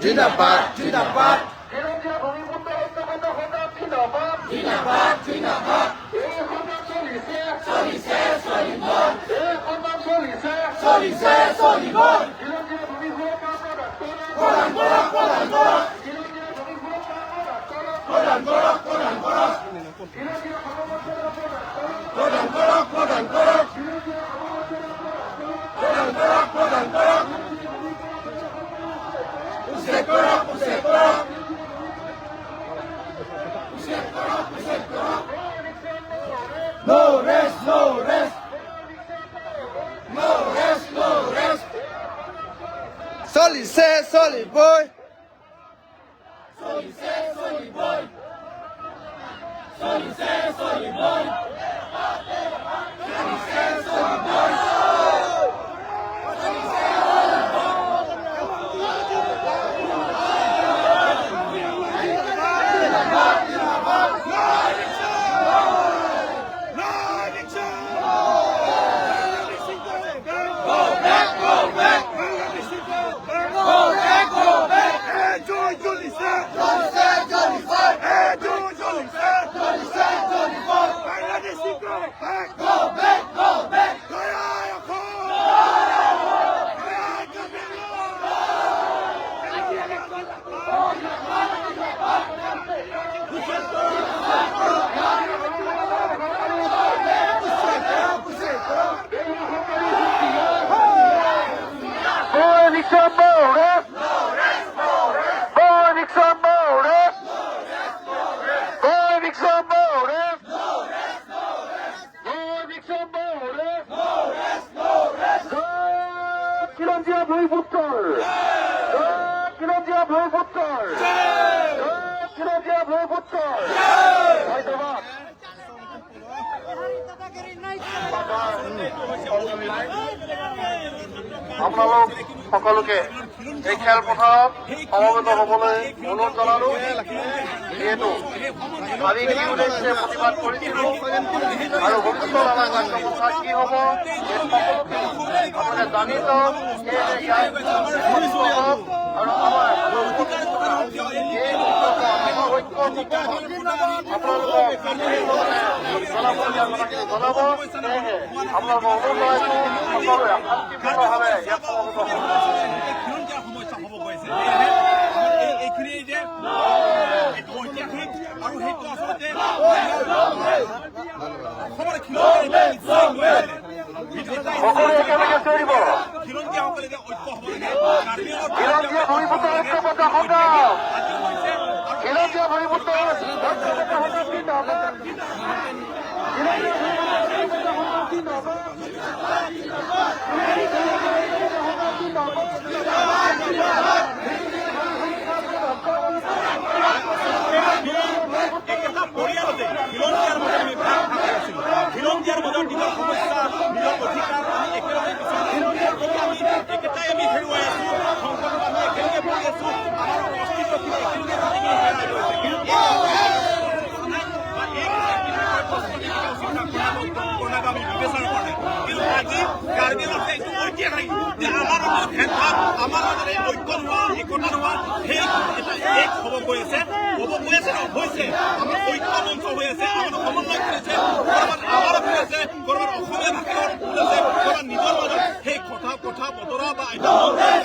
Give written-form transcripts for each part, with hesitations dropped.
জিন্দাবাদ জিন্দাবাদ খিলঞ্জীয়া ভূমিপুত্ৰ হত্যাকাণ্ড সজাগ জিন্দাবাদ জিন্দাবাদ জিন্দাবাদ এই সজাগ চলিছে চলিছে চলিব এই সজাগ চলিছে চলিছে চলিব খিলঞ্জীয়া ভূমি সুৰক্ষা প্ৰদান কৰক প্ৰদান কৰক খিলঞ্জীয়া ভূমি সুৰক্ষা প্ৰদান কৰক প্ৰদান কৰক খিলঞ্জীয়া সমমৰ্যাদা প্ৰদান কৰক প্ৰদান কৰক খিলঞ্জীয়া সমমৰ্যাদা প্ৰদান কৰক প্ৰদান কৰক উচ্ছেদ কৰক উচ্ছেদ কৰক উচ্ছেদ কৰক উচ্ছেদ কৰক No rest, no rest. No rest, no rest. Solice, solid boy. Solice, solid boy. Solice, solid boy. Solice, solid boy. খিলঞ্জীয়া ভূমিপুত্ৰৰ খিলঞ্জীয়া ভূমিপুত্ৰৰ খিলঞ্জীয়া ভূমিপুত্ৰৰ ধন্যবাদ আপোনালোক সকলোকে এই খেলপথাৰত সমবেত হ'বলৈ অনুৰোধ জনালো যিহেতু আজি কি উদ্দেশ্যে প্ৰতিবাদ কৰিছিলো আৰু ভৱিষ্যত আমাৰ কাৰ্যপন্থা কি হ'ব এই সকলোখিনি আপোনালোকে জানি লওক সেয়েহে ইয়াত হওক আৰু আমাৰ এই ঐক্য আপোনালোকক জনাব সেয়েহে আপোনালোকক অনুৰোধ জনাইছো সকলোৱে শান্তিপূৰ্ণভাৱে ইয়াত সমবেত হ'ব সমস্যা হ'ব গৈছে এইখিনি যে ঐতিহাসিক আৰু সেইটো আচলতে সকলোৱে একেলগে চলিব খিলঞ্জীয়াসকলে যে ঐক্য হ'ব লাগে খিলঞ্জীয়া ভূমিপুত্ৰ ঐক্যবদ্ধ সংগ্ৰাম খিলঞ্জীয়া ভূমিপুত্ৰ ঐক্যবদ্ধ সংগ্ৰাম জিন্দাবাদ একেটা পৰিয়ালতে খিলঞ্জীয়াৰ মাজত আমি ভাগ ভাগ আছিলোঁ খিলঞ্জীয়াৰ মাজত নিজৰ সমস্যা নিজৰ অধিকাৰ আমি একেলগে আমি একেটাই আমি হেৰুৱাই আছোঁ সংকটত আমি একেলগে পৰি আছোঁ আমাৰ অস্তিত্বখিনি একেলগে হেৰাই গৈছে আমি বিবেচনা কৰে কিন্তু আজি কাৰ্গিল আছে এইটো ঐতিহাসিক যে আমাৰ মাজত ভেদভাৱ আমাৰ মাজত এই ঐক্য নোহোৱা একতা নোহোৱা সেই এটা এক হ'ব গৈ আছে হৈছে আমাৰ ঐক্য মঞ্চ হৈ আছে আমাৰ সমন্বয় কৰিছে ক'ৰবাত আমাৰ হৈ আছে ক'ৰবাত অসমীয়া ভাষাৰ ভুল আছে ক'ৰবাত নিজৰ মাজত সেই কথা বতৰা বা এটা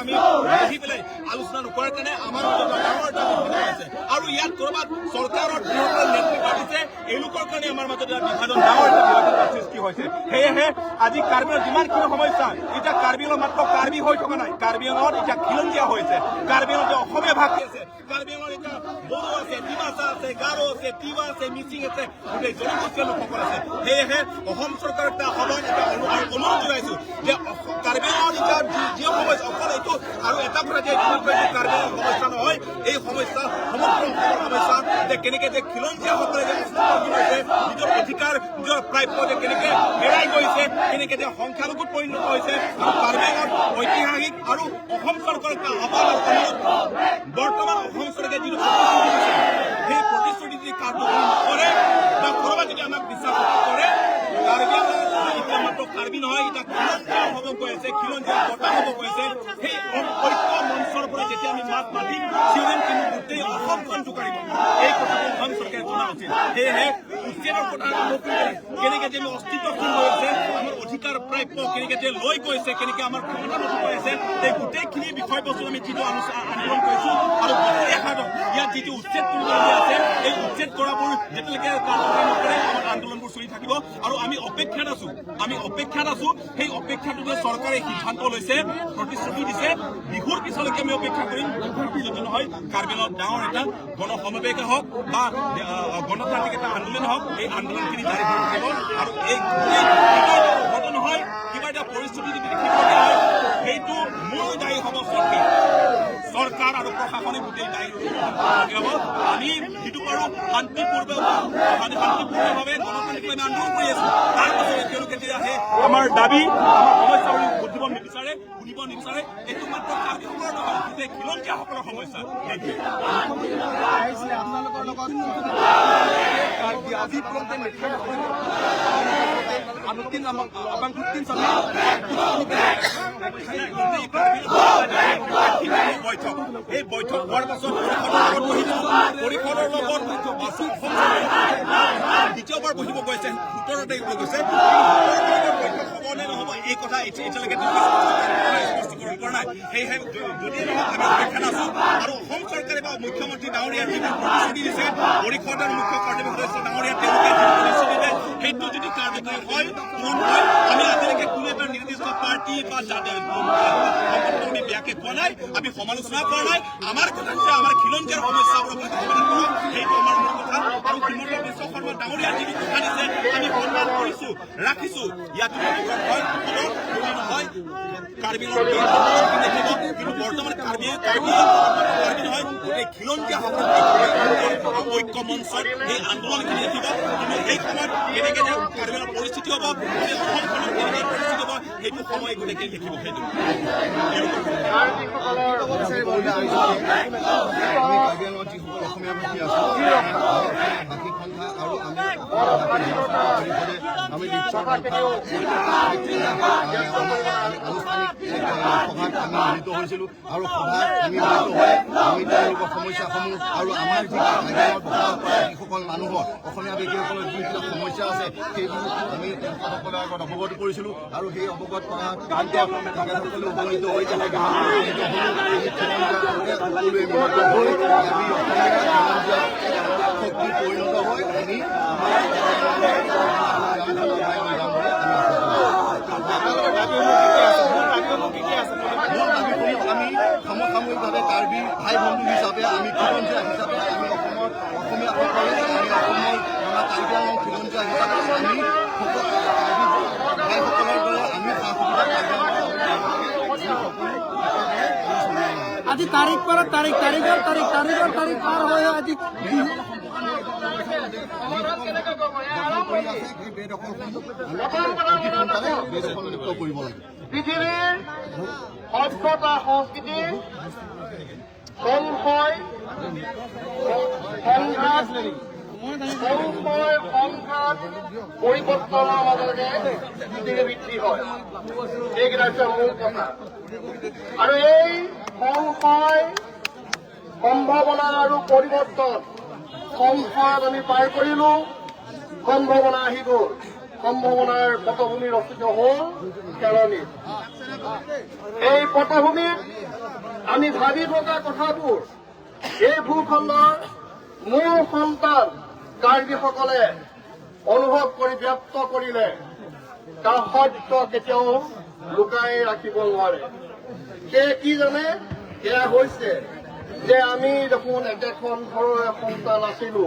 আমি বহি পেলাই আলোচনা নকৰাৰ কাৰণে আমাৰ মাজত ডাঙৰ এটা বিভাজন আছে আৰু ইয়াত ক'ৰবাত চৰকাৰৰ যিসকল নেতৃত্ব দিছে এওঁলোকৰ কাৰণে আমাৰ মাজত এটা বিভাজন ডাঙৰ এটা বিভাজনৰ সৃষ্টি হৈছে সেয়েহে আজি কাৰ্বি আংলঙৰ যিমানখিনি সমস্যা এতিয়া কাৰ্বি আংলং মাত্ৰ কাৰ্বি হৈ থকা নাই কাৰ্বি আংলঙত এতিয়া খিলঞ্জীয়া হৈছে কাৰ্বি আংলঙত অসমীয়া ভাষী আছে কাৰ্বি আংলঙত এতিয়া বড়ো আছে ডিমাচা আছে গাৰো আছে তিৱা আছে মিচিং আছে গোটেই জনগোষ্ঠীয় লোকসকল আছে সেয়েহে অসম চৰকাৰক এটা আহ্বান এটা অনুৰোধ জনাইছোঁ যে কাৰ্বি আংলঙত এতিয়া যি সমস্যা অকল এইটো আৰু এটা কথা যে কাৰ্বি আংলং সমস্যা নহয় এই সমস্যা সমগ্ৰ অসমৰ সমস্যা যে কেনেকৈ যে খিলঞ্জীয়াসকলে যে অস্তিত্বহীন হৈছে নিজৰ অধিকাৰ নিজৰ প্ৰাপ্য যে কেনেকৈ হেৰাই গৈছে কেনেকৈ যে সংখ্যালঘুত পৰিণত হৈছে আৰু কাৰ্বি আংলঙত ঐতিহাসিক আৰু অসম চৰকাৰৰ এটা আহ্বান অনুৰোধ বৰ্তমান অসম চৰকাৰে যিটো প্ৰতিশ্ৰুতি দিছে সেই প্ৰতিশ্ৰুতি যদি কাৰ্যকৰী নকৰে বা ক'ৰবাত যদি আমাক বিশ্বাস কৰে কাৰ্বি আংলং এতিয়া মাত্ৰ কাৰ্বি নহয় এতিয়া খিলঞ্জীয়া হ'ব গৈ আছে খিলঞ্জীয়া বঁটা হ'ব গৈ আছে সেই ঐক্য মঞ্চৰ পৰা যেতিয়া আমি মাত মাতিম চিঞৰিম, কিন্তু গোটেই অসমখন জোকাৰিব। এই কথাটো অসম চৰকাৰে জনা উচিত। সেয়েহে উচ্ছেদৰ কথা আৰম্ভ কৰি কেনেকে যে আমি অস্তিত্বহীন হৈ আছে, আমাৰ অধিকাৰ প্ৰাপ্য কেনেকে যে লৈ গৈছে, কেনেকে আমাৰ ক্ষমতা নথকা হৈছে, এই গোটেইখিনি বিষয়বস্তু আমি যিটো আন্দোলন কৰিছো আৰু ইয়াত যিটো উচ্ছেদ কৰিবলগীয়া আছে, এই উচ্ছেদ কৰাবোৰ যেতিয়ালৈকে কাৰ্যকৰী নকৰে আমাৰ আন্দোলনবোৰ চলি থাকিব। আৰু আমি অপেক্ষাত আছো, সেই অপেক্ষাটোতে চৰকাৰে সিদ্ধান্ত লৈছে, প্ৰতিশ্ৰুতি দিছে, বিহুৰ পিছলৈকে আমি অপেক্ষা কৰিম। যদি নহয় কাৰ্বি আংলঙত ডাঙৰ এটা গণসমাৱেশে হওক বা গণতান্ত্ৰিক এটা আন্দোলন হওক, এই আন্দোলনখিনি জাৰি হৈ থাকিব। আৰু এই ঘটনা নহয়, কিবা এটা পৰিস্থিতি যদি দেখিবলগীয়া হয়, সেইটো মূল দায়ী হ'ব চৰকাৰ আৰু প্ৰশাসনে গোটেই দায়ী হ'ব। আমি যিটো পাৰোঁ শান্তিপূৰ্ণভাৱে গণতান্ত্ৰিকভাৱে আন্দোলন কৰি আছো। তাৰ পাছতে তেওঁলোকে যে আহে আমাৰ দাবী, আমাৰ সমস্যা বুজিব নিবিচাৰে, শুনিব নিবিচাৰে, এইটো মাত্ৰ কাৰ্বিসকলৰ নহয়, গোটেই খিলঞ্জীয়াসকলৰ সমস্যা। এই বৈঠক হোৱাৰ পাছত পৰিষদৰ লগত দ্বিতীয়বাৰ বহিব গৈছে, 17 তাৰিখলৈ গৈছে। বৈঠক হ'ব নে নহ'ব এই কথা এতিয়ালৈকে স্পষ্টীকৰণ কৰা নাই। সেয়েহে যদি নহওক আমি অপেক্ষাত আছো। আৰু অসম চৰকাৰে বা মুখ্যমন্ত্ৰী ডাঙৰীয়াৰ যিটো প্ৰতিশ্ৰুতি দিছে, পৰিষদৰ মুখ্য কাৰ্যবাহী সদস্য ডাঙৰীয়া তেওঁলোকে যিটো প্ৰতিশ্ৰুতি দিয়ে, সেইটো যদি কাৰ্যকৰী হয়, পূৰণ হয়, আমি আজিলৈকে কোনো এটা নিৰ্দিষ্ট পাৰ্টি বা আমি বেয়াকে কোৱা নাই, আমি সমালোচনা কৰা নাই। আমাৰ কথা হৈছে আমাৰ খিলঞ্জীয়াৰ সমস্যাবোৰৰ সমাধান কৰক, সেইটো আমাৰ মূল কথা। আৰু হিমন্ত বিশ্ব শৰ্মা ডাঙৰীয়াৰ যিটো কথা দিছে আমি সন্মান কৰিছো, ৰাখিছো। ইয়াত হয় নহয় কাৰ্বি দেখিব, কিন্তু বৰ্তমান কাৰ্বি নহয়, গোটেই খিলঞ্জীয়াসকল ঐক্য মঞ্চত এই আন্দোলনখিনি দেখিব। কিন্তু এই সময়ত কেনেকে যে কাৰ্বি আংলঙৰ পৰিস্থিতি হ'ব, গোটেই অসমখনত কেনেকে পৰিস্থিতি হ'ব, সেইটো সময় গোটেইখিনি দেখিব। সেইটো অসমীয়া ভাষী আছো, ভাষিক সন্থা আৰু আমি আনুষ্ঠানিক সভাত আমি মিলিত হৈছিলো। আৰু সভাত আমি মিলিত হৈ আমি তেওঁলোকৰ সমস্যাসমূহ আৰু আমাৰ যি কাৰ্বিআংলঙত বসবাস কৰা যিসকল মানুহৰ অসমীয়া ব্যক্তিসকলৰ যিবিলাক সমস্যা আছে, সেইবোৰ আমি তেখেতসকলৰ আগত অৱগত কৰিছিলো। আৰু সেই অৱগত কৰা তেখেতসকলে উপনীত হৈ সকলোৱে মিলিত হৈ আমি অসমীয়া শক্তি পৰিণত হৈ আমি আমি সমসাময়িকভাৱে কাৰ্বি ভাই বন্ধু হিচাপে, আমি খিলঞ্জীয়া হিচাপে, আমি অসমীয়াসকলে আমি অসমৰ আমাৰ কাৰ্বি আংলং খিলঞ্জীয়া হিচাপে আমি ভাইসকলৰ দৰে আমি সা সুবিধা আজি তাৰিখ পাৰ তাৰিখৰ পাৰ হৈ আজি কৰিব লাগে। পৃথিৱীৰ সভ্যতা সংস্কৃতি সংশয় পৰিৱৰ্তনৰ মাজতে পৃথিৱী বৃদ্ধি হয়, এইকেইটা হৈছে মূল কথা। আৰু এই সংশয়, সম্ভাৱনা আৰু পৰিৱৰ্তন, সংশয়ত আমি পাৰ কৰিলো, সম্ভাৱনা আহি গল, সম্ভাৱনাৰ পটভূমি ৰচিত হল কেৰাণীত। এই পটভূমিত আমি ভাবি থকা কথাবোৰ এই ভূখণ্ডৰ মূল সন্তান কাৰ্বিসকলে অনুভৱ কৰি ব্যক্ত কৰিলে তাৰ সত্য কেতিয়াও লুকাই ৰাখিব নোৱাৰে। সেয়ে কি জানে, সেয়া হৈছে যে আমি দেখোন একেখন ঘৰৰে সন্তান আছিলো,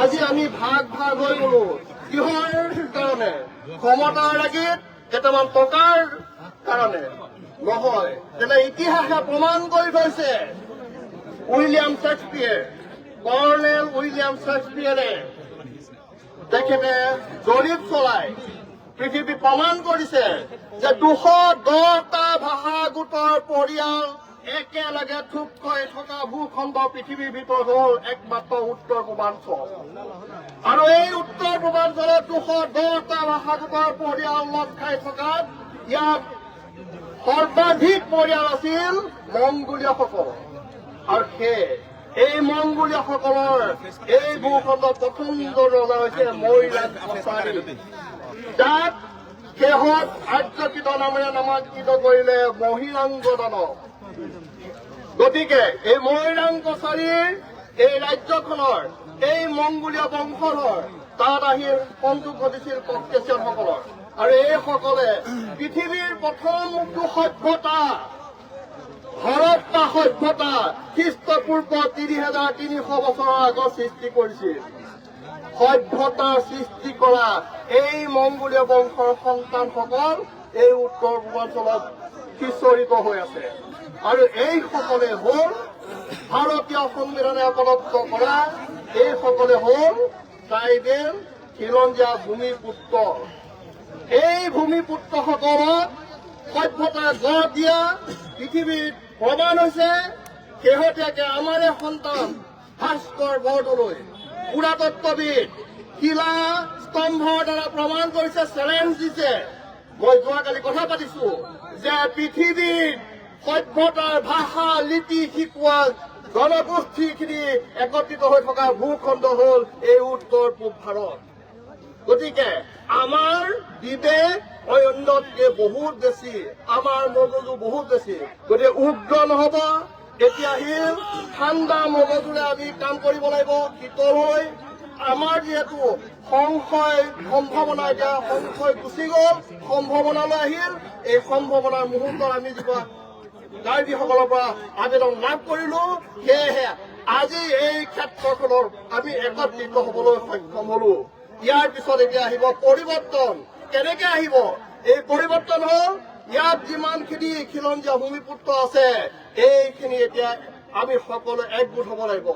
আজি আমি ভাগ হৈ গলো। কিহৰ কাৰণে? ক্ষমতাৰ লাগি, কেইটামান টকাৰ কাৰণে নহয়। তেনে ইতিহাসে প্ৰমাণ কৰি থৈছে, উইলিয়াম শ্বেক্সপিয়েৰ, কৰ্ণেল উইলিয়াম শ্বেক্সপিয়েৰে তেখেতে জৰীপ চলাই পৃথিৱী প্ৰমাণ কৰিছে যে 210টা ভাষা গোটৰ পৰিয়াল একেলগে থোপ হৈ থকা ভূখণ্ড পৃথিৱীৰ ভিতৰত হল একমাত্ৰ উত্তৰ পূৰ্বাঞ্চল। আৰু এই উত্তৰ পূৰ্বাঞ্চলত 210টা ভাষা গোটৰ পৰিয়াল লগ খাই থকাত ইয়াত সৰ্বাধিক পৰিয়াল আছিল মংগোলীয়সকল আৰু এই মংগোলীয়সকলৰ এই ভূখণ্ডৰ প্ৰথম ৰজা হৈছে মৈৰাং কছাৰী যাক শেহত আৰ্যকৃত নামেৰে নামাকৃত কৰিলে মহিৰাংগ দানৱ গতিকে এই মৈৰাং কছাৰীৰ এই ৰাজ্যখনৰ এই মংগোলীয় বংশধৰ তাত আহি সংযোগ ঘটিছিল ককেচিয়ানসকলৰ আৰু এইসকলে পৃথিৱীৰ প্ৰথম সভ্যতা হৰপ্পা সভ্যতা খ্ৰীষ্টপূৰ্ব ৩,৩০০ বছৰৰ আগত সৃষ্টি কৰিছিল সভ্যতাৰ সৃষ্টি কৰা এই মংগোলীয় বংশৰ সন্তানসকল এই উত্তৰ পূৰ্বাঞ্চলত সিঁচৰিত হৈ আছে আৰু এইসকলে হ'ল ভাৰতীয় সংবিধানে প্ৰদত্ত কৰা এইসকলে হ'ল ট্ৰাইবেল খিলঞ্জীয়া ভূমিপুত্ৰ এই ভূমিপুত্ৰসকলক সভ্যতাৰ গঢ় দিয়া পৃথিৱীত প্ৰমাণ হৈছে শেহতীয়াকে আমাৰে সন্তান ভাস্কৰ বৰদলৈ পুৰাতত্ত্ববিদ শিলা স্তম্ভৰ দ্বাৰা প্ৰমাণ কৰিছে চেলেঞ্জ দিছে মই যোৱাকালি কথা পাতিছো যে পৃথিৱীত সভ্যতাৰ ভাষা লিপি শিকোৱা জনগোষ্ঠীখিনি একত্ৰিত হৈ থকা ভূখণ্ড হ'ল এই উত্তৰ পূব ভাৰত গতিকে আমাৰ বিবেক অন্যতকে বহুত বেছি আমাৰ মগজু বহুত বেছি গতিকে উগ্ৰ নহব এতিয়া আহিল ঠাণ্ডা মগজুৰে আমি কাম কৰিব লাগিব শীতল হৈ আমাৰ যিহেতু সংশয় সম্ভাৱনা এতিয়া সংশয় গুচি গ'ল সম্ভাৱনালৈ আহিল এই সম্ভাৱনাৰ মুহূৰ্তত আমি যিবোৰ কাৰ্বিসকলৰ পৰা আবেদন লাভ কৰিলো সেয়েহে আজি এই ক্ষেত্ৰখনত আমি একত্ৰিত হবলৈ সক্ষম হলো ইয়াৰ পিছত এতিয়া আহিব পৰিৱৰ্তন কেনেকে আহিব এই পৰিৱৰ্তন হ'ল ইয়াত যিমানখিনি খিলঞ্জীয়া ভূমিপুত্ৰ আছে এইখিনি এতিয়া আমি সকলো একগোট হ'ব লাগিব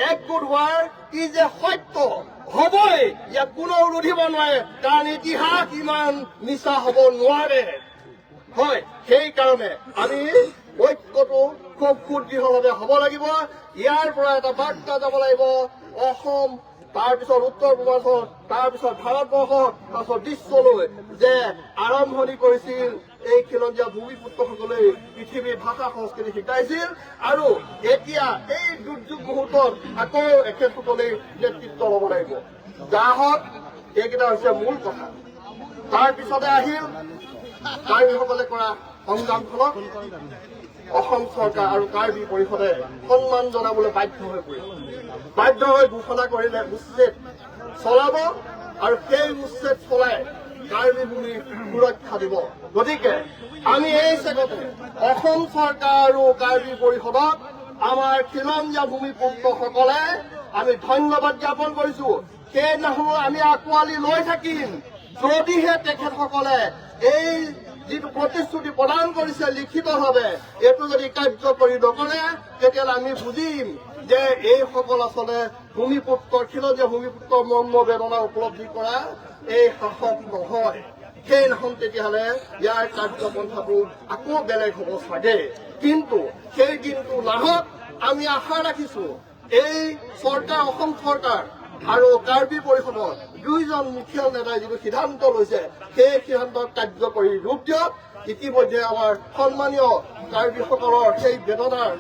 একগোট হোৱাৰ ই যে সত্য হবই ইয়াক কোনেও ৰুধিব নোৱাৰে কাৰণ ইতিহাস ইমান মিছা হ'ব নোৱাৰে হয় সেইকাৰণে আমি ঐক্যটো খুব সুদৃঢ়ভাৱে হ'ব লাগিব ইয়াৰ পৰা এটা বাৰ্তা যাব লাগিব অসম তাৰপিছত উত্তৰ পূৰ্বাঞ্চল তাৰপিছত ভাৰতবৰ্ষ তাৰপিছত বিশ্বলৈ যে আৰম্ভণি কৰিছিল এই খিলঞ্জীয়া ভূমিপুত্ৰসকলে পৃথিৱীৰ ভাষা সংস্কৃতি শিকাইছিল আৰু এতিয়া এই দুৰ্যোগ মুহূৰ্তত আকৌ এখেতসকলে নেতৃত্ব ল'ব লাগিব যাহত এইকেইটা হৈছে মূল কথা তাৰপিছতে আহিল কাৰ্বিসকলে কৰা সংগ্ৰামখনক অসম চৰকাৰ আৰু কাৰ্বি পৰিষদে সন্মান জনাবলৈ বাধ্য হৈ পৰিল বাধ্য হৈ ঘোষণা কৰিলে উচ্ছেদ চলাব আৰু সেই উচ্ছেদ চলাই কাৰ্বি ভূমি সুৰক্ষা দিব গতিকে আমি এই চেগতে অসম চৰকাৰ আৰু কাৰ্বি পৰিষদক আমাৰ খিলঞ্জীয়া ভূমিপুত্ৰসকলে আমি ধন্যবাদ জ্ঞাপন কৰিছো সেইদিনাখন আমি আঁকোৱালি লৈ থাকিম যদিহে তেখেতসকলে এই যিটো প্ৰতিশ্ৰুতি প্ৰদান কৰিছে লিখিতভাৱে এইটো যদি কাৰ্যকৰী নকৰে তেতিয়াহ'লে আমি বুজিম যে এইসকল আচলতে ভূমিপুত্ৰ খিলঞ্জীয়া ভূমিপুত্ৰ মৰ্ম বেদনা উপলব্ধি কৰা এই শাসক নহয় সেইদিনাখন তেতিয়াহ'লে ইয়াৰ কাৰ্যপন্থাটো আকৌ বেলেগ হ'ব চাগে কিন্তু সেই দিনটো নাহক আমি আশা ৰাখিছো এই চৰকাৰ অসম চৰকাৰ আৰু কাৰ্বি পৰিষদৰ দুইজন মুখিয়াল নেতাই যিটো সিদ্ধান্ত লৈছে সেই সিদ্ধান্তক কাৰ্যকৰী ৰূপ দিয়ক ইতিমধ্যে আমাৰ সন্মানীয় কাৰ্বিসকলৰ সেই বেদনাৰ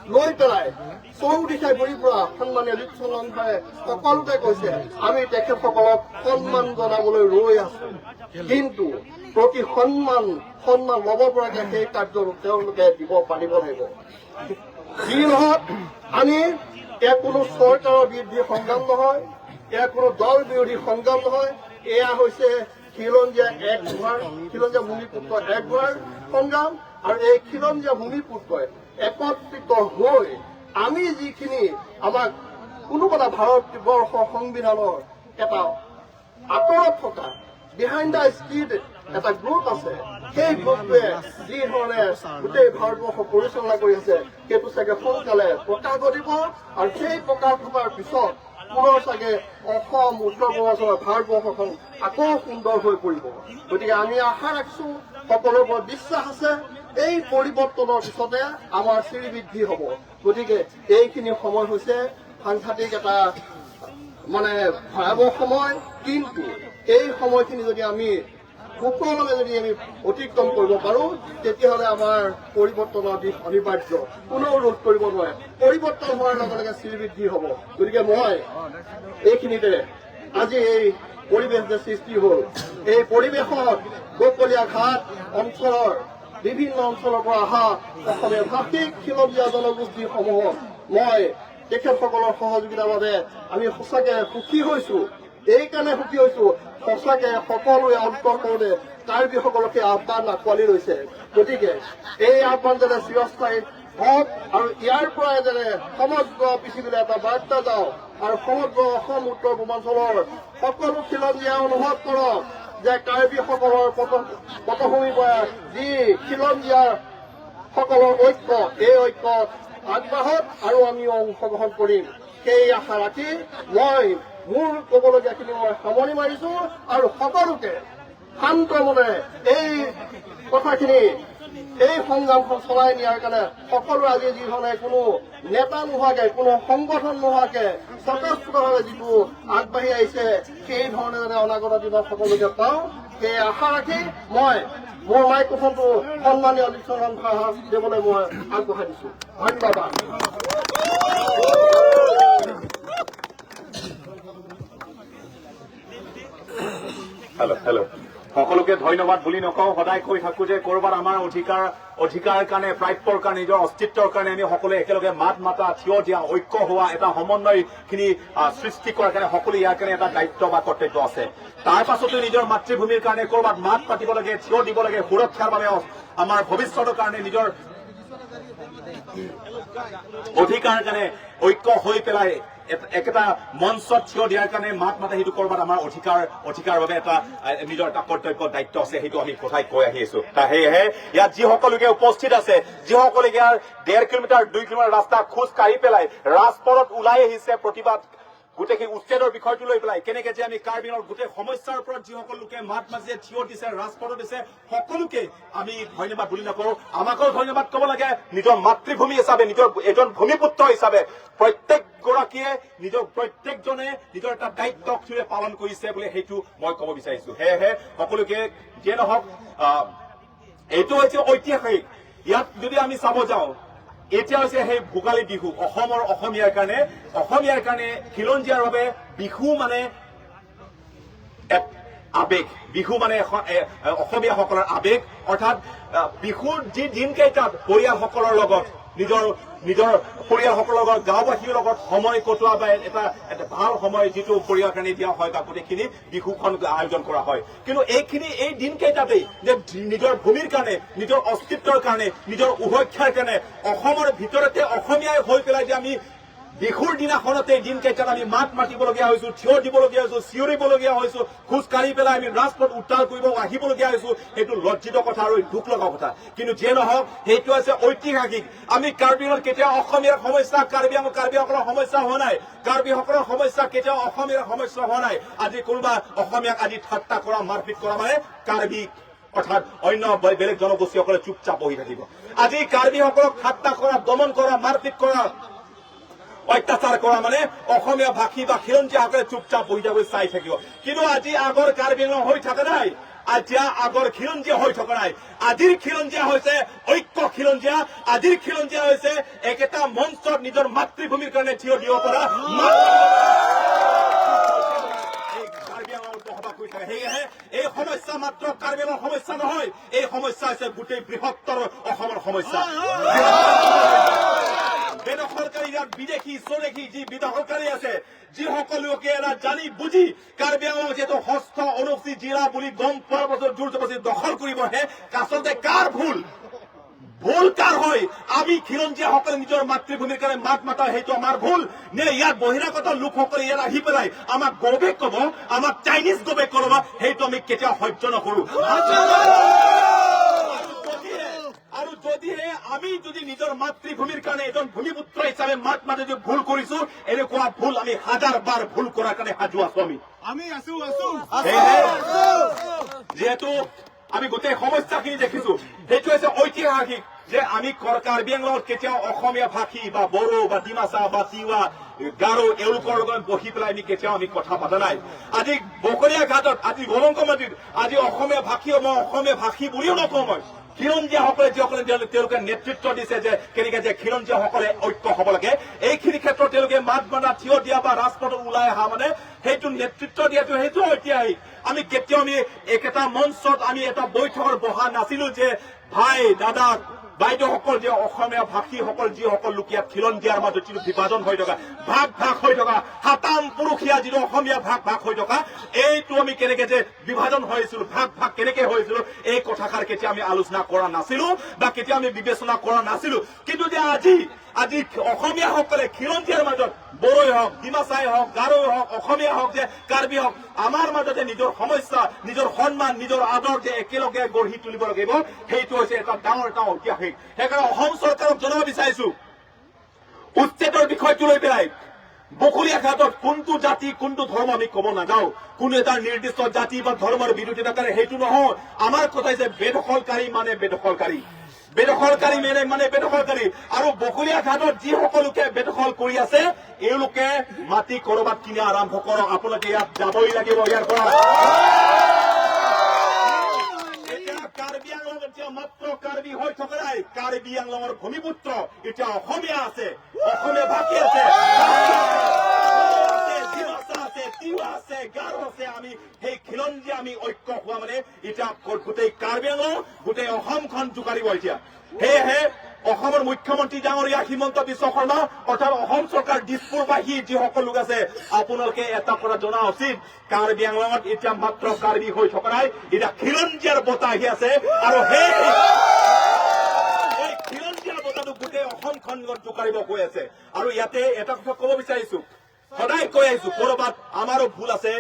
লৈ পেলাই চৌদিশে ঘূৰি ফুৰা সন্মানীয় লিপচলংভাই সকলোতে কৈছে আমি তেখেতসকলক সন্মান জনাবলৈ ৰৈ আছো কিন্তু প্ৰতি সন্মান ল'ব পৰাকে সেই কাৰ্যৰূপ তেওঁলোকে দিব পাৰিব লাগিব যি নহওক আমি এয়া কোনো চৰকাৰৰ বিৰুদ্ধে সংগ্ৰাম নহয় এয়া কোনো দল বিৰোধী সংগ্ৰাম নহয় এয়া হৈছে খিলঞ্জীয়া এক হোৱাৰ খিলঞ্জীয়া ভূমিপুত্ৰ এক হোৱাৰ সংগ্ৰাম আৰু এই খিলঞ্জীয়া ভূমিপুত্ৰই একত্ৰিত হৈ আমি যিখিনি আমাক কোনো এটা ভাৰতবৰ্ষৰ সংবিধানৰ এটা আঁতৰত থকা বিহাইণ্ড দ্য স্ক্ৰীন এটা গ্ৰুপ আছে সেই গ্ৰুপটোৱে যি ধৰণে গোটেই ভাৰতবৰ্ষ পৰিচালনা কৰি আছে সেইটো চাগে সোনকালে প্ৰকাশ ঘটিব আৰু সেই প্ৰকাশ ঘটাৰ পিছত পুনৰ চাগে অসম উত্তৰ পূৰ্বাঞ্চলৰ ভাৰতবৰ্ষখন আকৌ সুন্দৰ হৈ পৰিব গতিকে আমি আশা ৰাখিছো সকলোৰে ওপৰত বিশ্বাস আছে এই পৰিৱৰ্তনৰ পিছতে আমাৰ শ্ৰীবৃদ্ধি হ'ব গতিকে এইখিনি সময় হৈছে সাংঘাতিক এটা মানে ভয়াৱহ সময় কিন্তু এই সময়খিনি যদি আমি সুকলমে যদি আমি অতিক্ৰম কৰিব পাৰোঁ তেতিয়াহ'লে আমাৰ পৰিৱৰ্তনৰ দিশ অনিবাৰ্য, কোনেও ৰোধ কৰিব নোৱাৰে। পৰিৱৰ্তন হোৱাৰ লগে লগে শ্ৰীবৃদ্ধি হ'ব। গতিকে মই এইখিনিতে আজি এই পৰিৱেশ যে সৃষ্টি হ'ল, এই পৰিৱেশত গকলীয়া ঘাট অঞ্চলৰ বিভিন্ন অঞ্চলৰ পৰা অহা অসমীয়া ভাষিক খিলঞ্জীয়া জনগোষ্ঠীসমূহক মই তেখেতসকলৰ সহযোগিতাৰ বাবে আমি সঁচাকে সুখী হৈছো। এইকাৰণে সুখী হৈছো, সঁচাকে সকলোৱে অন্তঃকৰণে কাৰ্বিসকলকে আহ্বান আঁকোৱালি লৈছে। গতিকে এই আহ্বান যেনে চিৰস্থায়ী হওক আৰু ইয়াৰ পৰাই যেনে সমগ্ৰ পৃথিৱীলৈ এটা বাৰ্তা যাওক আৰু সমগ্ৰ অসম উত্তৰ পূৰ্বাঞ্চলৰ সকলো খিলঞ্জীয়াই অনুভৱ কৰক যে কাৰ্বিসকলৰ পটভূমিৰ পৰা যি খিলঞ্জীয়া সকলৰ ঐক্য, এই ঐক্যত আগবাঢ়ক আৰু আমিও অংশগ্ৰহণ কৰিম। সেই আশা ৰাখি মই মোৰ ক'বলগীয়াখিনি মই সামৰণি মাৰিছো আৰু সকলোকে শান্ত মনেৰে এই কথাখিনি এই সংগ্ৰামখন চলাই নিয়াৰ কাৰণে সকলো আজি যিধৰণে কোনো নেতা নোহোৱাকে, কোনো সংগঠন নোহোৱাকে স্বতঃস্ফূৰ্তভাৱে যিটো আগবাঢ়ি আহিছে, সেই ধৰণে যাতে অনাগত দিনত সকলোকে পাওঁ, সেই আশা ৰাখি মই মোৰ মাইক্ৰফোনটো সন্মানীয় অলিচৰণ দেৱলৈ মই আগবঢ়াই দিছো। ধন্যবাদ। হেল্ল'। সকলোকে ধন্যবাদ বুলি নকওঁ, সদায় কৈ থাকো যে কৰবাত আমাৰ অধিকাৰ কাৰণে, প্ৰাপ্যৰ কাৰণে, নিজৰ অস্তিত্বৰ কাৰণে আমি সকলোৱে একেলগে মাত মাতা, থিয় দিয়া, ঐক্য হোৱা, এটা সমন্বয়খিনি সৃষ্টি কৰাৰ কাৰণে সকলোৱে ইয়াৰ কাৰণে এটা দায়িত্ব বা কৰ্তব্য আছে। তাৰ পাছতো নিজৰ মাতৃভূমিৰ কাৰণে কৰবাত মাত পাতিব লাগে, থিয় দিব লাগে, সুৰক্ষাৰ বাবে, আমাৰ ভৱিষ্যতৰ কাৰণে, নিজৰ অধিকাৰ কাৰণে ঐক্য হৈ পেলাই একেটা মঞ্চত থিয় দিয়াৰ কাৰণে মাত মাতে, সেইটো কৰবাত আমাৰ অধিকাৰ বাবে এটা নিজৰ এটা কৰ্তব্য দায়িত্ব আছে, সেইটো আমি কথাই কৈ আহি আছো। সেয়েহে ইয়াত যিসকলোকে উপস্থিত আছে, যিসকলে ইয়াৰ 1.5 কিলোমিটাৰ 2 কিলোমিটাৰ ৰাস্তা খোজ কাঢ়ি পেলাই ৰাজপথত ওলাই আহিছে, প্ৰতিবাদ গোটেই উচ্ছেদৰ বিষয়টো লৈ পেলাই, কেনেকে যে আমি কাৰ্বিৰ গোটেই সমস্যাৰ ওপৰত যিসকল লোকে মাত মাতিছে, থিয় দিছে, ৰাজপথত দিছে, সকলোকে আমি ধন্যবাদ বুলি নকৰো, আমাকো ধন্যবাদ ক'ব লাগে। নিজৰ মাতৃভূমি হিচাপে, নিজৰ এজন ভূমিপুত্ৰ হিচাপে প্ৰত্যেকগৰাকীয়ে প্ৰত্যেকজনে নিজৰ এটা দায়িত্ব পালন কৰিছে বুলি সেইটো মই ক'ব বিচাৰিছো। সেয়েহে সকলোকে যিয়ে নহওক, এইটো হৈছে ঐতিহাসিক। ইয়াত যদি আমি চাব যাওঁ, এতিয়া হৈছে সেই ভোগালী বিহু, অসমীয়াৰ কাৰণে খিলঞ্জীয়াৰ বাবে বিহু মানে আবেগ, বিহু মানে অসমীয়াসকলৰ আবেগ। অৰ্থাৎ বিহুৰ যি দিনকেইটাত পৰিয়ালসকলৰ লগত, নিজৰ পৰিয়ালসকলৰ লগত, গাঁওবাসীৰ লগত সময় কটোৱা বা এটা ভাল সময় যিটো পৰিয়ালৰ কাৰণে দিয়া হয় বা গোটেইখিনি বিহুখন আয়োজন কৰা হয়। কিন্তু এই দিনকেইটাতেই যে নিজৰ ভূমিৰ কাৰণে, নিজৰ অস্তিত্বৰ কাৰণে, নিজৰ সুৰক্ষাৰ কাৰণে অসমৰ ভিতৰতে অসমীয়াই হৈ পেলাই যে আমি বিহুৰ দিনাখনতে দিনকেইটাত আমি মাত মাতিবলগীয়া হৈছো, থিয় দিবলগীয়া হৈছো, চিঞৰিবলগীয়া হৈছো, খোজ কাঢ়ি পেলাই আমি ৰাজপথ উত্তাল কৰিব আহিবলগীয়া হৈছো, সেইটো লজ্জিত কথা আৰু দুখ লগা কথা। কিন্তু যিয়ে নহওক, সেইটো আছে ঐতিহাসিক। আমি কাৰ্বিঙত কেতিয়াও অসমীয়াৰ সমস্যা, কাৰ্বিসকলৰ সমস্যা হোৱা নাই, কাৰ্বিসকলৰ সমস্যা কেতিয়াও অসমীয়াৰ সমস্যা হোৱা নাই। আজি কোনোবা অসমীয়াক আজি ঠাট্টা কৰা, মাৰপিট কৰা মানে কাৰ্বি অৰ্থাৎ অন্য বেলেগ জনগোষ্ঠীসকলে চুপচাপ বহি থাকিব। আজি কাৰ্বিসকলক ঠাট্টা কৰা, দমন কৰা, মাৰপিট কৰা, অত্যাচাৰ কৰা মানে অসমীয়া ভাষী বা খিলঞ্জীয়াসকলে চুপচাপ বহি যাবলৈ চাই থাকিব। কিন্তু আজি আগৰ কাৰ্বি হৈ থকা নাই, এতিয়া আগৰ খিলঞ্জীয়া হৈ থকা নাই। আজিৰ খিলঞ্জীয়া হৈছে ঐক্য খিলঞ্জীয়া, আজিৰ খিলঞ্জীয়া হৈছে একেটা মঞ্চত নিজৰ মাতৃভূমিৰ কাৰণে থিয় দিব পৰা। সেয়েহে এই সমস্যা মাত্ৰ কাৰ্বিলৰ সমস্যা নহয়, এই সমস্যা হৈছে গোটেই বৃহত্তৰ অসমৰ সমস্যা। বেদখলকাৰী, ইয়াত বিদেশী, স্বদেশী যি বিদখলকাৰী আছে, যিসকল লোকে এৰা জানি বুজি কাৰ্বি আংলং যিহেতু ষষ্ঠ অনুসূচিত জিলা বুলি গম পোৱাৰ পাছত জোৰ জবৰদস্তি দখল কৰিবহে, আচলতে কাৰ ভুল কাৰ হয়? আমি খিলঞ্জীয়াসকলে নিজৰ মাতৃভূমিৰ কাৰণে মাত মাতা, সেইটো আমাৰ ভুল নে ইয়াৰ বহিৰাগত লোকসকলে ইয়াত আহি পেলাই আমাক গৌবেগ কব, আমাক চাইনিজ গৌবেগ কৰিব, সেইটো আমি কেতিয়াও সহ্য নকৰো। আৰু যদিহে আমি যদি নিজৰ মাতৃভূমিৰ কাৰণে এজন ভূমিপুত্ৰ হিচাপে মাত মাতি যদি ভুল কৰিছো, এনেকুৱা ভুল আমি 1000 বাৰ ভুল কৰাৰ কাৰণে সাজু আছো। আমি যিহেতু আমি গোটেই সমস্যাখিনি দেখিছো সেইটো হৈছে ঐতিহাসিক যে আমি কাৰ্বি আংলঙত কেতিয়াও অসমীয়া ভাষী বা বড়ো বা ডিমাচা বা তিৱা গাৰো এওঁলোকৰ লগত বহি পেলাই কেতিয়াও আমি কথা পতা নাই আজি বকলীয়া ঘাটত আজি গলংকমাটিত আজি অসমীয়া ভাষী মই অসমীয়া ভাষী বুলিও নকওঁ মই খিলঞ্জীয়াসকলে যিসকলে তেওঁলোকে নেতৃত্ব দিছে যে কেনেকে যে খিলঞ্জীয়াসকলে ঐক্য হ'ব লাগে এইখিনি ক্ষেত্ৰত তেওঁলোকে মাত মাতা থিয় দিয়া বা ৰাজপথত ওলাই অহা মানে সেইটো নেতৃত্ব দিয়াটো সেইটো ঐতিহাসিক আমি কেতিয়াও আমি একেটা মঞ্চত আমি এটা বৈঠকত বহা নাছিলো যে ভাই দাদা বাইদেউসকল যে অসমীয়া ভাষীসকল যিসকল লোক ইয়াত খিলঞ্জীয়াৰ মাজত যিটো বিভাজন হৈ থকা ভাগ ভাগ হৈ থকা হাতাম পুৰুষীয়া যিটো অসমীয়া ভাগ ভাগ হৈ থকা এইটো আমি কেনেকে যে বিভাজন হৈছিলো ভাগ ভাগ কেনেকে হৈছিলো এই কথাষাৰ কেতিয়া আমি আলোচনা কৰা নাছিলো বা কেতিয়া আমি বিবেচনা কৰা নাছিলো কিন্তু যে আজি অসমীয়াসকলে খিলঞ্জীয়াৰ মাজত বড়োই হওক ডিমাচাই হওক গাৰোই হওক অসমীয়া হওক যে কাৰ্বি হওক আমাৰ মাজতে নিজৰ সমস্যা নিজৰ সন্মান নিজৰ আদৰ যে একেলগে গঢ়ি তুলিব লাগিব সেইটো হৈছে এটা ডাঙৰ এটা ঐতিহাসিক সেইকাৰণে অসম চৰকাৰক জনাব বিচাৰিছো উচ্ছেদৰ বিষয়টো লৈ পেলাই বকলীয়া ঘাটত কোনটো জাতি কোনটো ধৰ্ম আমি ক'ব নাযাওঁ কোনো এটা নিৰ্দিষ্ট জাতি বা ধৰ্মৰ বিৰোধিতা কৰে সেইটো নহয় আমাৰ কথা যে বেদখলকাৰী মানে বেদখলকাৰী বেদখলকাৰী মানে বেদখলকাৰী আৰু বকলীয়া ঘাটত যিসকলোকে বেদখল কৰি আছে এওঁলোকে মাটি কৰবাত কিনে আৰম্ভ কৰক আপোনালোকে ইয়াত যাবই লাগিব ইয়াৰ পৰা কাৰ্বি আংলঙত এতিয়া মাত্ৰ কাৰ্বি হৈ থকা নাই কাৰ্বি আংলঙৰ ভূমিপুত্ৰ এতিয়া অসমীয়া আছে অসমীয়া ভাষী আছে তিৱা আছে গাৰো আছে আমি সেই খিলঞ্জীয়া আমি ঐক্য হোৱা মানে এতিয়া গোটেই কাৰ্বি আংলং গোটেই অসমখন জোকাৰিব এতিয়া সেয়েহে অসমৰ মুখ্যমন্ত্ৰী ডাঙৰীয়া হিমন্ত বিশ্ব শৰ্মা অৰ্থাৎ অসম চৰকাৰ দিছপুৰবাসী যিসকল লোক আছে আপোনালোকে এটা কথা জনা উচিত কাৰ্বি আংলঙত এতিয়া মাত্ৰ কাৰ্বি হৈ থকা নাই এতিয়া খিলঞ্জীয়াৰ বতাহ আহি আছে আৰু সেই খিলঞ্জীয়াৰ বতাহটো গোটেই অসমখন জোকাৰিব গৈ আছে আৰু ইয়াতে এটা কথা ক'ব বিচাৰিছো সদায় কৈ আহিছো কৰবাত আমাৰো ভুল আছে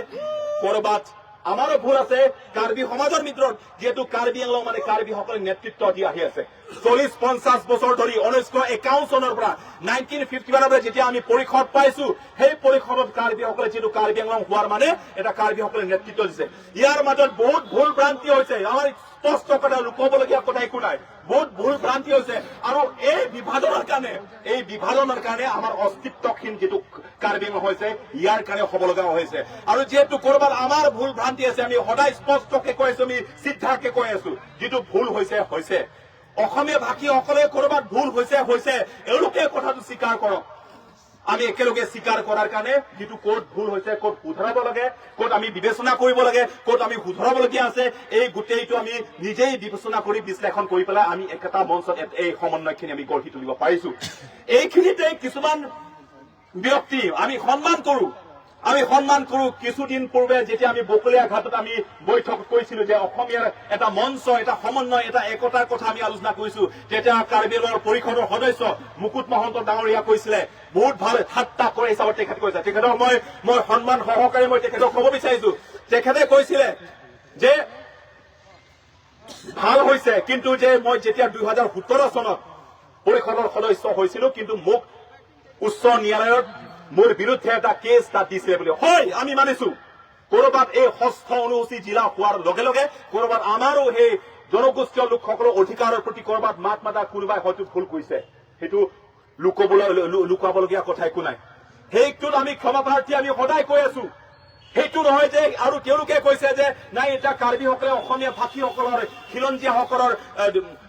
কৰবাত আমাৰো ভুল আছে কাৰ্বি সমাজৰ ভিতৰত যিহেতু কাৰ্বি আংলং মানে কাৰ্বিসকলে নেতৃত্ব দি আহি আছে 40-50 বছৰ ধৰি 1951 চনৰ পৰা 1951 পৰা যেতিয়া আমি পৰিষদ পাইছো সেই পৰিষদত কাৰ্বিসকলে যিটো কাৰ্বি আংলং হোৱাৰ মানে এটা কাৰ্বিসকলে নেতৃত্ব দিছে ইয়াৰ মাজত বহুত ভুল ভ্ৰান্তি হৈছে আমাৰ স্পষ্ট কথা লুকাবলগীয়া কথা একো নাই বহুত ভুল ভ্ৰান্তি হৈছে আৰু এই বিভাজনৰ কাৰণে আমাৰ অস্তিত্বহীন যিটো কাৰ্বি আংলং হৈছে ইয়াৰ কাৰণে হ'ব লগা হৈছে আৰু যিহেতু কৰবাত আমাৰ ভুল ভ্ৰান্তি আছে আমি সদায় স্পষ্টকে কৈ আছো আমি সিদ্ধাকে কৈ আছো যিটো ভুল হৈছে অসমীয়া ভাষীসকলে কৰবাত ভুল হৈছে এওঁলোকে কথাটো স্বীকাৰ কৰক আমি একেলগে স্বীকাৰ কৰাৰ কাৰণে যিটো ক'ত ভুল হৈছে ক'ত শুধৰাব লাগে ক'ত আমি বিবেচনা কৰিব লাগে ক'ত আমি শুধৰাবলগীয়া আছে এই গোটেইটো আমি নিজেই বিবেচনা কৰি বিশ্লেষণ কৰি পেলাই আমি একেটা মঞ্চত এই সমন্বয়খিনি আমি গঢ়ি তুলিব পাৰিছো এইখিনিতে কিছুমান ব্যক্তি আমি সন্মান কৰো কিছুদিন পূৰ্বে যেতিয়া আমি বকলীয়া ঘাটত আমি বৈঠক কৰিছিলো যে অসমীয়াৰ এটা মঞ্চ এটা সমন্বয় এটা একতাৰ কথা আমি আলোচনা কৰিছো তেতিয়া কাৰ্বি আংলঙৰ পৰিষদৰ সদস্য মুকুট মহন্ত ডাঙৰীয়া কৈছিলে বহুত ভাল ঠাট্টা কৰে হিচাপত তেখেত কৈছে তেখেতক মই সন্মান সহকাৰে মই তেখেতক ক'ব বিচাৰিছো তেখেতে কৈছিলে যে ভাল হৈছে কিন্তু যে মই যেতিয়া 2017 চনত পৰিষদৰ সদস্য হৈছিলো কিন্তু মোক উচ্চ ন্যায়ালয়ত মোৰ বিৰুদ্ধে এটা কেছ দিছিলে বুলি হয় আমি মানিছো কৰবাত এই ষষ্ঠ অনুসূচী জিলা হোৱাৰ লগে লগে কৰবাত আমাৰো সেই জনগোষ্ঠীয় লোকসকলৰ অধিকাৰৰ প্ৰতি কৰবাত মাত মাতা কোনোবাই হয়তো ভুল কৰিছে সেইটো লুকাবলগীয়া কথা একো নাই সেইটোত আমি ক্ষমা প্ৰাৰ্থী আমি সদায় কৈ আছো সেইটো নহয় যে আৰু তেওঁলোকে কৈছে যে নাই এতিয়া কাৰ্বিসকলে অসমীয়া ভাষীসকলৰ খিলঞ্জীয়াসকলৰ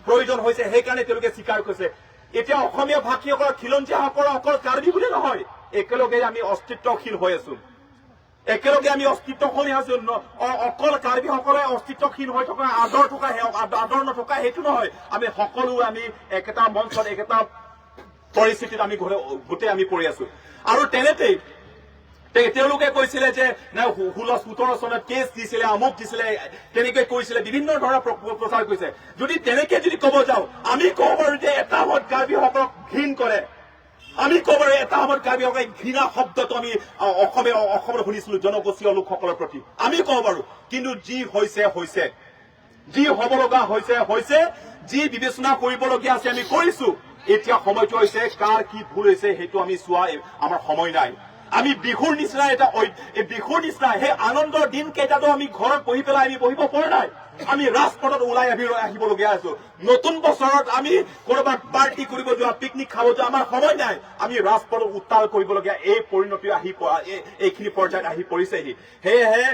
প্ৰয়োজন হৈছে সেইকাৰণে তেওঁলোকে স্বীকাৰ কৰিছে এতিয়া অসমীয়া ভাষীসকলৰ খিলঞ্জীয়াসকলৰ অকল কাৰ্বি বুলি নহয় একেলগে আমি অস্তিত্বশীল হৈ আছো একেলগে আমি অস্তিত্বশীল আছো অকল কাৰ্বিসকলে অস্তিত্বশীল হৈ থকা আদৰ নথকা সেইটো নহয় আমি সকলো আমি একেটা মঞ্চত একেটা পৰিস্থিতিত আমি গোটেই আমি পৰি আছো আৰু তেনেতেই তেওঁলোকে কৈছিলে যে 16-17 চনত কেছ দিছিলে আমুক দিছিলে তেনেকৈ কৈছিলে বিভিন্ন ধৰণৰ প্ৰচাৰ কৰিছে যদি তেনেকে যদি ক'ব যাওঁ আমি ক'ব পাৰো যে এটা সময়ত কাৰ্বিসকলক ঘৃণ কৰে আমি ক'ব পাৰো এটা সময়ত কাৰ্বিসকলে ঘৃণা শব্দটো আমি অসমৰ শুনিছিলো জনগোষ্ঠীয় লোকসকলৰ প্ৰতি আমি ক'ব পাৰো কিন্তু যি হৈছে যি হ'ব লগা হৈছে যি বিবেচনা কৰিবলগীয়া আছে আমি কৰিছো এতিয়া সময়টো হৈছে কাৰ কি ভুল হৈছে সেইটো আমি চোৱা আমাৰ সময় নাই আমি বিহুৰ নিচিনা সেই আনন্দৰ দিন কেইটাতো আমি ঘৰত বহি পেলাই আমি বহিব পৰা নাই আমি ৰাজপথত ওলাই আহিবলগীয়া আছো। নতুন বছৰত আমি কৰবাত পাৰ্টি কৰিব যোৱা, পিকনিক খাব যোৱা আমাৰ সময় নাই। আমি ৰাজপথত উত্তাল কৰিবলগীয়া এই পৰিণতি এইখিনি পৰ্যায়ত আহি পৰিছেহি। সেয়েহে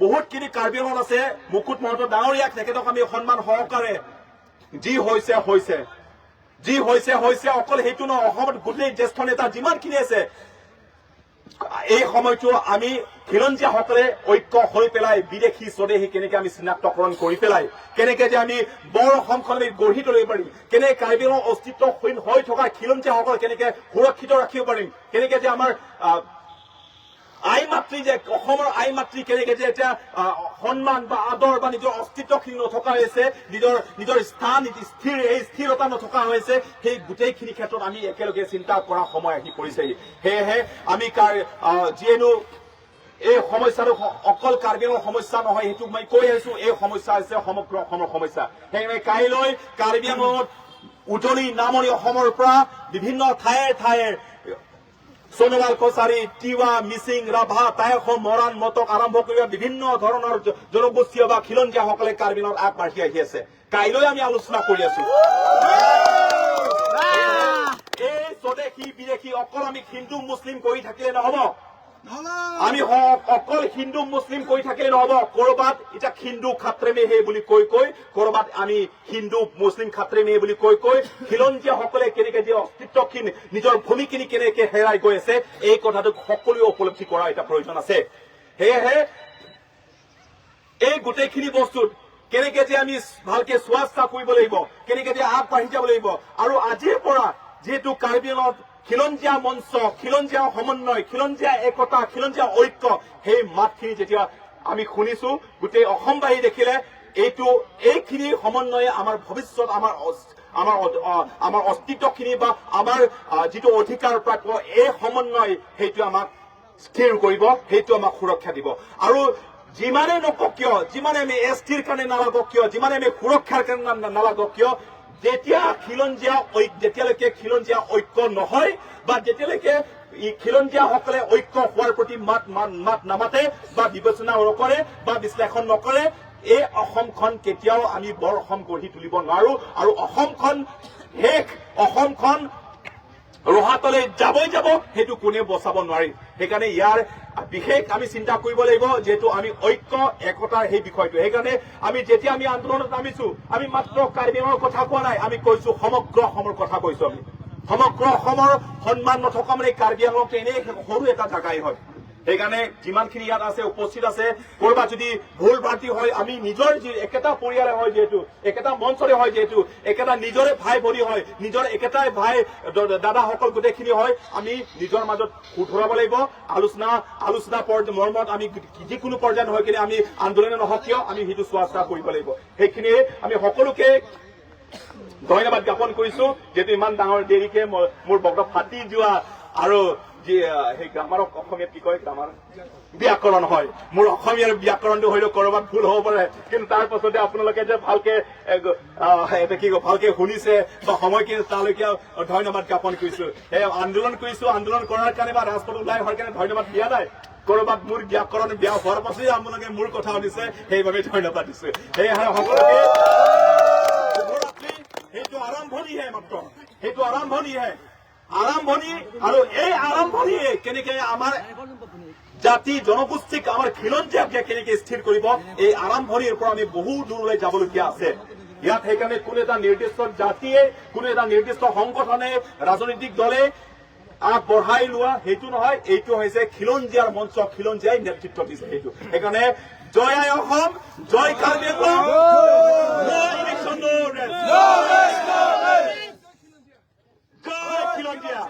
বহুতখিনি কাৰ্বি আংলঙত আছে। মুকুট মহন্ত ডাঙৰীয়াক তেখেতক আমি সন্মান সহকাৰে যি হৈছে অকল সেইটো নহয়, অসমত গোটেই জ্যেষ্ঠ নেতা যিমানখিনি আছে এই সময়টো আমি খিলঞ্জীয়াসকলে ঐক্য হৈ পেলাই বিদেশী স্বদেশী কেনেকে আমি চিনাক্তকৰণ কৰি পেলাই কেনেকে যে আমি বৰ অসমখন আমি গঢ়ি তুলিব পাৰিম, কেনেকে কাৰ্বি আংলঙৰ অস্তিত্বহীন হৈ থকা খিলঞ্জীয়াসকল কেনেকে সুৰক্ষিত ৰাখিব পাৰিম, কেনেকে যে আমাৰ আই মাতৃ যে অসমৰ আই মাতৃ কেনেকে যে এতিয়া সন্মান বা আদৰ বা নিজৰ অস্তিত্বখিনি নথকা হৈছে, নিজৰ স্থান স্থিৰতা নথকা হৈছে, সেই গোটেইখিনি ক্ষেত্ৰত আমি একেলগে চিন্তা কৰা সময় আহি পৰিছেহি। সেয়েহে আমি যিয়েনো এই সমস্যাটো অকল কাৰ্বি আংলঙৰ সমস্যা নহয়, সেইটো মই কৈ আহিছো, এই সমস্যা হৈছে সমগ্ৰ অসমৰ সমস্যা। সেয়েহে কাইলৈ কাৰ্বি আংলঙত উজনি নামনি অসমৰ পৰা বিভিন্ন ঠায়ে সোণোৱাল কছাৰী, তিৱা, মিচিং, ৰাভা, টাইখম, মৰাণ, মটক আৰম্ভ কৰি বিভিন্ন ধৰণৰ জনগোষ্ঠীয় বা খিলঞ্জীয়াসকলে কাৰ্বি আংলঙত আগবাঢ়ি আহি আছে। কাইলৈ আমি আলোচনা কৰি আছো এই স্বদেশী বিদেশী অকল আমি হিন্দু মুছলিম কৰি থাকিলে নহব, আমি অকল হিন্দু মুছলিম কৰি থাকিলে নহব। কৰবাত এতিয়া হিন্দু খাত্ৰে হে বুলি কৈ কৰবাত আমি হিন্দু মুছলিম খাত্ৰে মে বুলি কৈ খিলঞ্জীয়াসকলে কেনেকে যে অস্তিত্বখিনি নিজৰ ভূমিখিনি কেনেকে হেৰাই গৈ আছে এই কথাটোক সকলোৱে উপলব্ধি কৰা এটা প্ৰয়োজন আছে। সেয়েহে এই গোটেইখিনি বস্তুত কেনেকে যে আমি ভালকে চোৱা চিতা কৰিব লাগিব, কেনেকে যে আগবাঢ়ি যাব লাগিব। আৰু আজিৰ পৰা যিহেতু কাৰ্বি আংলঙত খিলঞ্জীয়া মঞ্চ, খিলঞ্জীয়া সমন্বয়, খিলঞ্জীয়া একতা, খিলঞ্জীয়া ঐক্য, সেই মাতখিনি যেতিয়া আমি শুনিছো গোটেই অসমবাসী দেখিলে এইখিনি সমন্বয়ে আমাৰ ভৱিষ্যত আমাৰ অস্তিত্বখিনি বা আমাৰ যিটো অধিকাৰ প্ৰাপ্য এই সমন্বয় সেইটো আমাক স্থিৰ কৰিব, সেইটো আমাক সুৰক্ষা দিব। আৰু যিমানে নকওক কিয়, যিমানে আমি এছটিৰ কাৰণে নালাগক কিয়, যিমানে আমি সুৰক্ষাৰ কাৰণে নালাগক কিয়, যেতিয়ালৈকে খিলঞ্জীয়া ঐক্য নহয় বা যেতিয়ালৈকে খিলঞ্জীয়াসকলে ঐক্য হোৱাৰ প্ৰতি মাত নামাতে বা বিবেচনা নকৰে বা বিশ্লেষণ নকৰে, এই অসমখন কেতিয়াও আমি বৰ অসম গঢ়ি তুলিব নোৱাৰো। আৰু অসমখন ৰহাতলৈ যাবই যাব, সেইটো কোনেও বচাব নোৱাৰি। সেইকাৰণে ইয়াৰ বিশেষ আমি চিন্তা কৰিব লাগিব, যিহেতু আমি ঐক্য একতাৰ সেই বিষয়টো। সেইকাৰণে যেতিয়া আমি আন্দোলনত নামিছো, আমি মাত্ৰ কাৰ্বি আংলঙৰ কথা কোৱা নাই, আমি কৈছো সমগ্ৰ অসমৰ কথা কৈছো। আমি সমগ্ৰ অসমৰ সন্মান নথকা মানে কাৰ্বি আংলঙটো এনেই সৰু এটা জাগাই হয়। সেইকাৰণে যিমানখিনি ইয়াত আছে উপস্থিত আছে, কৰবাত যদি ভুল ভ্ৰান্তি হয়, আমি নিজৰ একেটা পৰিয়ালে হয় যিহেতু, একেটা মঞ্চৰে হয় যিহেতু, একেটা নিজৰে ভাই ভনী হয়, নিজৰ একেটাই ভাই দাদাসকল গোটেইখিনি হয়, আমি নিজৰ মাজত শুধৰাব লাগিব। আলোচনা মৰ্মত আমি যিকোনো পৰ্যায় নহয় কিনে আমি আন্দোলনে নহওক কিয় আমি সেইটো চোৱা চিতা কৰিব লাগিব। সেইখিনিয়ে আমি সকলোকে ধন্যবাদ জ্ঞাপন কৰিছো, যিহেতু ইমান ডাঙৰ দেৰিকে মোৰ বক্তব্য ফাটি যোৱা আৰু সেই গ্ৰামাৰক অসমীয়াত কি কয়, গ্ৰামাৰ ব্যাকৰণ হয়, মোৰ অসমীয়াৰ ব্যাকৰণটো হয়তো কৰবাত ভুল হ'ব পাৰে, কিন্তু তাৰ পাছতে আপোনালোকে যে ভালকে শুনিছে বা সময়খিনি তালৈকে ধন্যবাদ জ্ঞাপন কৰিছো। সেই আন্দোলন কৰিছো, আন্দোলন কৰাৰ কাৰণে বা ৰাজপথ ওলাই হোৱাৰ কাৰণে ধন্যবাদ দিয়া নাই, কৰবাত মোৰ ব্যাকৰণ বেয়া হোৱাৰ পাছতে আপোনালোকে মোৰ কথা শুনিছে, সেইবাবে ধন্যবাদ দিছো। সেয়েহে সকলোকে সেইটো আৰম্ভণিহে, মাত্ৰ সেইটো আৰম্ভণিহে, আৰু এই আৰম্ভণিয়ে কেনেকে আমাৰ জাতি জনগোষ্ঠীক আমাৰ খিলঞ্জীয়াক কেনেকে স্থিৰ কৰিব, এই আৰম্ভণিৰ পৰা আমি বহু দূৰলৈ যাবলগীয়া আছে। ইয়াত সেইকাৰণে কোনো এটা নিৰ্দিষ্ট জাতিয়ে, কোনো এটা নিৰ্দিষ্ট সংগঠনে, ৰাজনৈতিক দলে আগবঢ়াই লোৱা সেইটো নহয়, এইটো হৈছে খিলঞ্জীয়াৰ মঞ্চ, খিলঞ্জীয়াই নেতৃত্ব দিছে সেইটো। সেইকাৰণে জয় আই অসম, জয় কাৰ্বি আংলং, জয় খিলঞ্জীয়া।